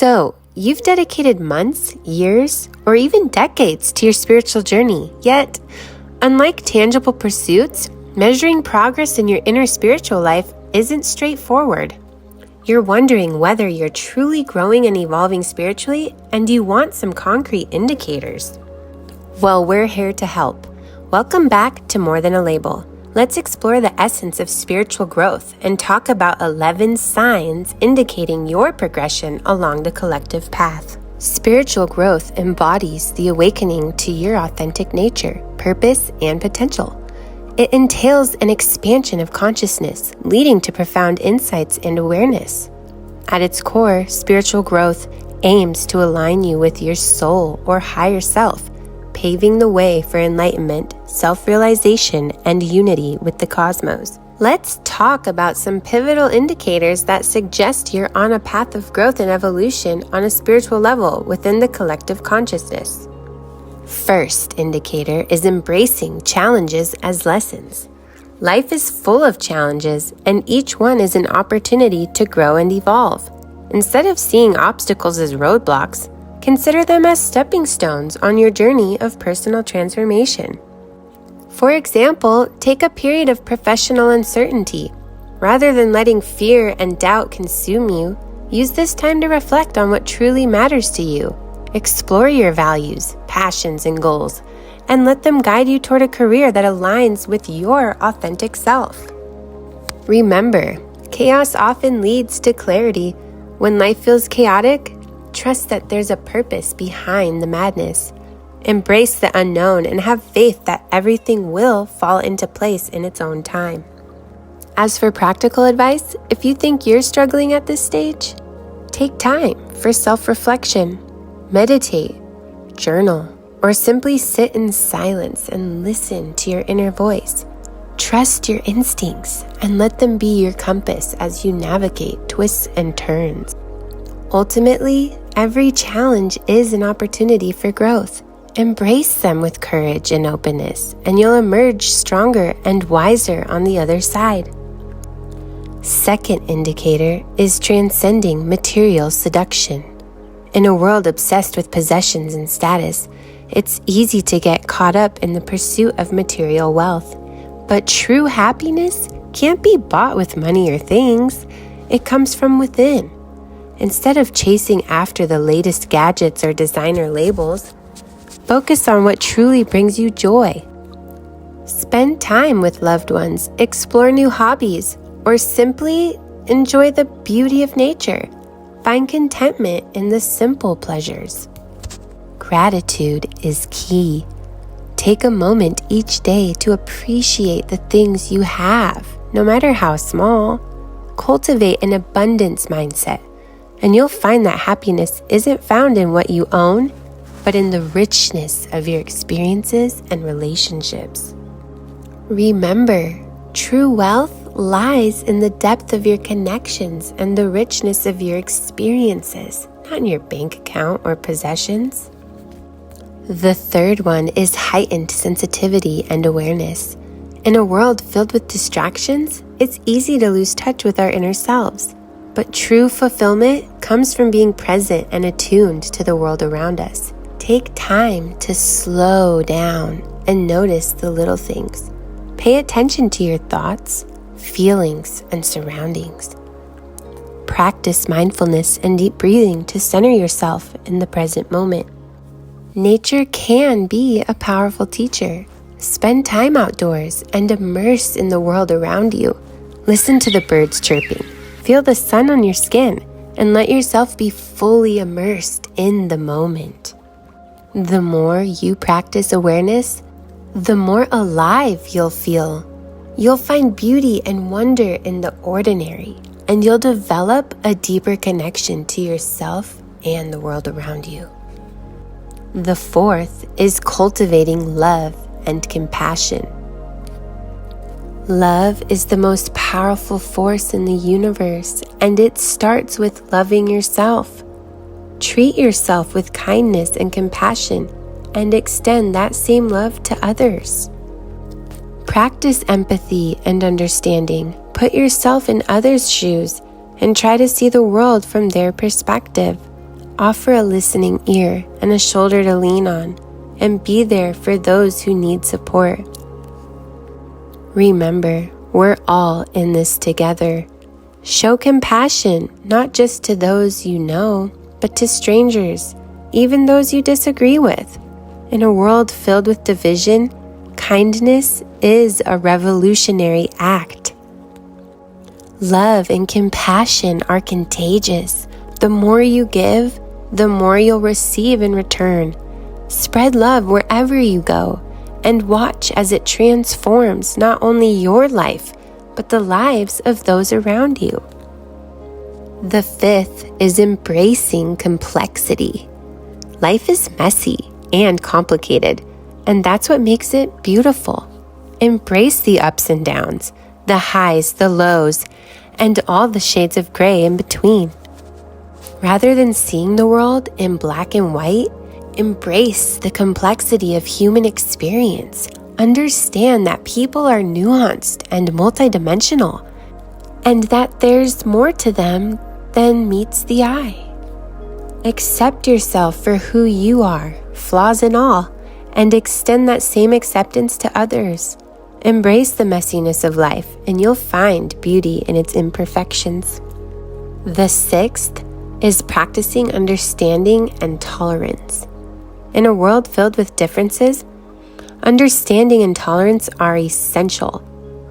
So, you've dedicated months, years, or even decades to your spiritual journey, yet, unlike tangible pursuits, measuring progress in your inner spiritual life isn't straightforward. You're wondering whether you're truly growing and evolving spiritually, and you want some concrete indicators. Well, we're here to help. Welcome back to More Than a Label. Let's explore the essence of spiritual growth and talk about 11 signs indicating your progression along the collective path. Spiritual growth embodies the awakening to your authentic nature, purpose, and potential. It entails an expansion of consciousness, leading to profound insights and awareness. At its core, spiritual growth aims to align you with your soul or higher self, paving the way for enlightenment, self-realization, and unity with the cosmos. Let's talk about some pivotal indicators that suggest you're on a path of growth and evolution on a spiritual level within the collective consciousness. First indicator is embracing challenges as lessons. Life is full of challenges, and each one is an opportunity to grow and evolve. Instead of seeing obstacles as roadblocks, consider them as stepping stones on your journey of personal transformation. For example, take a period of professional uncertainty. Rather than letting fear and doubt consume you, use this time to reflect on what truly matters to you. Explore your values, passions, and goals, and let them guide you toward a career that aligns with your authentic self. Remember, chaos often leads to clarity. When life feels chaotic, trust that there's a purpose behind the madness. Embrace the unknown and have faith that everything will fall into place in its own time. As for practical advice, if you think you're struggling at this stage, take time for self-reflection. Meditate, journal, or simply sit in silence and listen to your inner voice. Trust your instincts and let them be your compass as you navigate twists and turns. Ultimately, every challenge is an opportunity for growth. Embrace them with courage and openness, and you'll emerge stronger and wiser on the other side. Second indicator is transcending material seduction. In a world obsessed with possessions and status, it's easy to get caught up in the pursuit of material wealth. But true happiness can't be bought with money or things. It comes from within. Instead of chasing after the latest gadgets or designer labels, focus on what truly brings you joy. Spend time with loved ones, explore new hobbies, or simply enjoy the beauty of nature. Find contentment in the simple pleasures. Gratitude is key. Take a moment each day to appreciate the things you have, no matter how small. Cultivate an abundance mindset, and you'll find that happiness isn't found in what you own, but in the richness of your experiences and relationships. Remember, true wealth lies in the depth of your connections and the richness of your experiences, not in your bank account or possessions. The third one is heightened sensitivity and awareness. In a world filled with distractions, it's easy to lose touch with our inner selves. But true fulfillment comes from being present and attuned to the world around us. Take time to slow down and notice the little things. Pay attention to your thoughts, feelings, and surroundings. Practice mindfulness and deep breathing to center yourself in the present moment. Nature can be a powerful teacher. Spend time outdoors and immerse in the world around you. Listen to the birds chirping, feel the sun on your skin, and let yourself be fully immersed in the moment. The more you practice awareness, the more alive you'll feel. You'll find beauty and wonder in the ordinary, and you'll develop a deeper connection to yourself and the world around you. The fourth is cultivating love and compassion. Love is the most powerful force in the universe, and it starts with loving yourself. Treat yourself with kindness and compassion, and extend that same love to others. Practice empathy and understanding. Put yourself in others' shoes and try to see the world from their perspective. Offer a listening ear and a shoulder to lean on, and be there for those who need support. Remember, we're all in this together. Show compassion, not just to those you know, but to strangers, even those you disagree with. In a world filled with division, kindness is a revolutionary act. Love and compassion are contagious. The more you give, the more you'll receive in return. Spread love wherever you go, and watch as it transforms not only your life, but the lives of those around you. The fifth is embracing complexity. Life is messy and complicated, and that's what makes it beautiful. Embrace the ups and downs, the highs, the lows, and all the shades of gray in between. Rather than seeing the world in black and white, embrace the complexity of human experience. Understand that people are nuanced and multidimensional, and that there's more to them than meets the eye. Accept yourself for who you are, flaws and all, and extend that same acceptance to others. Embrace the messiness of life, and you'll find beauty in its imperfections. The sixth is practicing understanding and tolerance. In a world filled with differences, understanding and tolerance are essential.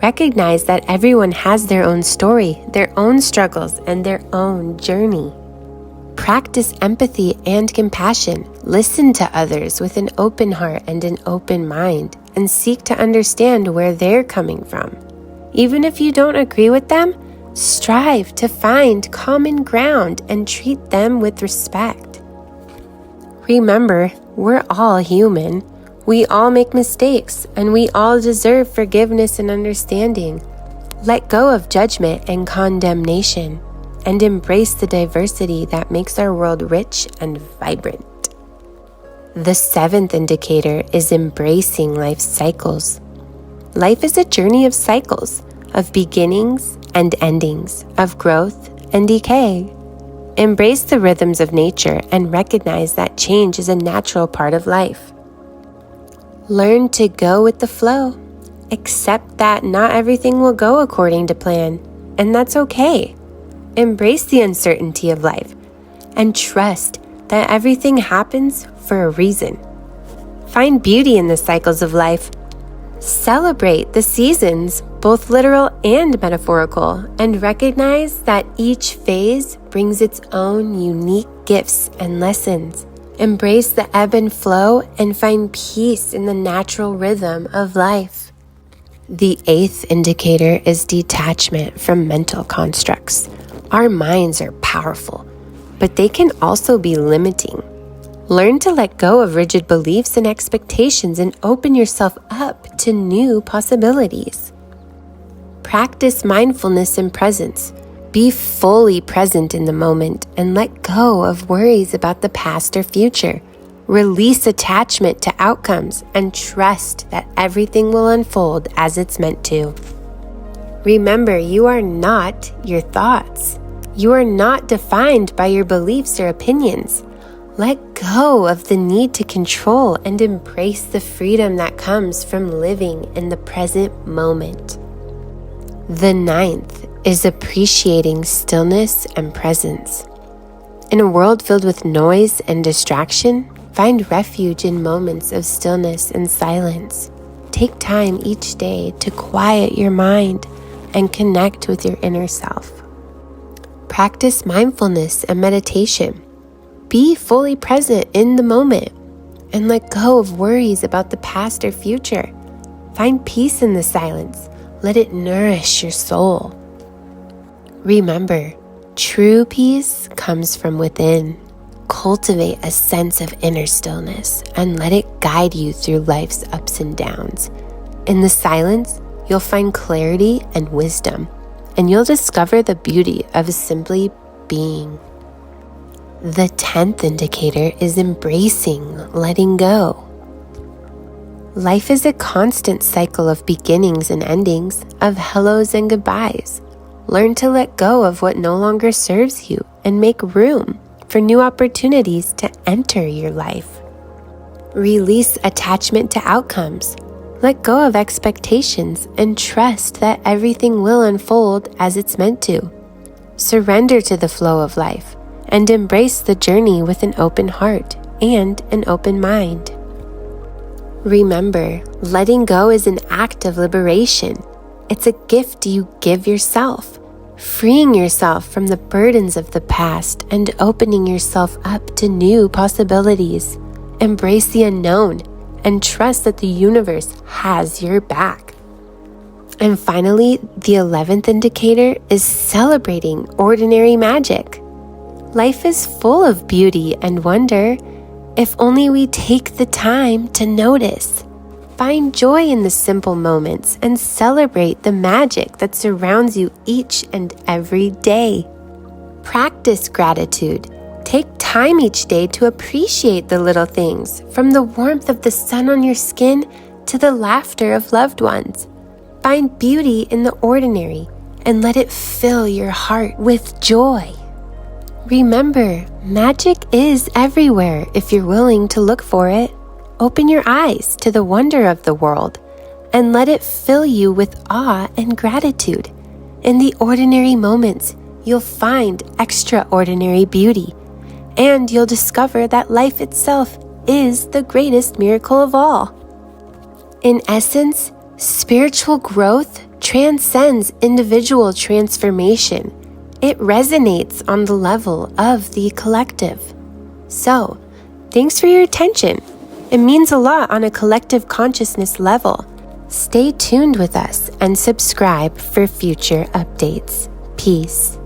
Recognize that everyone has their own story, their own struggles, and their own journey. Practice empathy and compassion. Listen to others with an open heart and an open mind, and seek to understand where they're coming from. Even if you don't agree with them, strive to find common ground and treat them with respect. Remember, we're all human. We all make mistakes, and we all deserve forgiveness and understanding. Let go of judgment and condemnation, and embrace the diversity that makes our world rich and vibrant. The seventh indicator is embracing life's cycles. Life is a journey of cycles, of beginnings and endings, of growth and decay. Embrace the rhythms of nature and recognize that change is a natural part of life. Learn to go with the flow. Accept that not everything will go according to plan, and that's okay. Embrace the uncertainty of life and trust that everything happens for a reason. Find beauty in the cycles of life. Celebrate the seasons, both literal and metaphorical, and recognize that each phase brings its own unique gifts and lessons. Embrace the ebb and flow and find peace in the natural rhythm of life. The eighth indicator is detachment from mental constructs. Our minds are powerful, but they can also be limiting. Learn to let go of rigid beliefs and expectations and open yourself up to new possibilities. Practice mindfulness and presence. Be fully present in the moment and let go of worries about the past or future. Release attachment to outcomes and trust that everything will unfold as it's meant to. Remember, you are not your thoughts. You are not defined by your beliefs or opinions. Let go of the need to control and embrace the freedom that comes from living in the present moment. The ninth is appreciating stillness and presence. In a world filled with noise and distraction, find refuge in moments of stillness and silence. Take time each day to quiet your mind and connect with your inner self. Practice mindfulness and meditation. Be fully present in the moment and let go of worries about the past or future. Find peace in the silence. Let it nourish your soul. Remember, true peace comes from within. Cultivate a sense of inner stillness and let it guide you through life's ups and downs. In the silence, you'll find clarity and wisdom, and you'll discover the beauty of simply being. The 10th indicator is embracing letting go. Life is a constant cycle of beginnings and endings, of hellos and goodbyes. Learn to let go of what no longer serves you and make room for new opportunities to enter your life. Release attachment to outcomes. Let go of expectations and trust that everything will unfold as it's meant to. Surrender to the flow of life and embrace the journey with an open heart and an open mind. Remember, letting go is an act of liberation. It's a gift you give yourself, freeing yourself from the burdens of the past and opening yourself up to new possibilities. Embrace the unknown and trust that the universe has your back. And finally, the 11th indicator is celebrating ordinary magic. Life is full of beauty and wonder if only we take the time to notice. Find joy in the simple moments and celebrate the magic that surrounds you each and every day. Practice gratitude. Take time each day to appreciate the little things, from the warmth of the sun on your skin to the laughter of loved ones. Find beauty in the ordinary and let it fill your heart with joy. Remember, magic is everywhere if you're willing to look for it. Open your eyes to the wonder of the world and let it fill you with awe and gratitude. In the ordinary moments, you'll find extraordinary beauty, and you'll discover that life itself is the greatest miracle of all. In essence, spiritual growth transcends individual transformation. It resonates on the level of the collective. So, thanks for your attention. It means a lot on a collective consciousness level. Stay tuned with us and subscribe for future updates. Peace.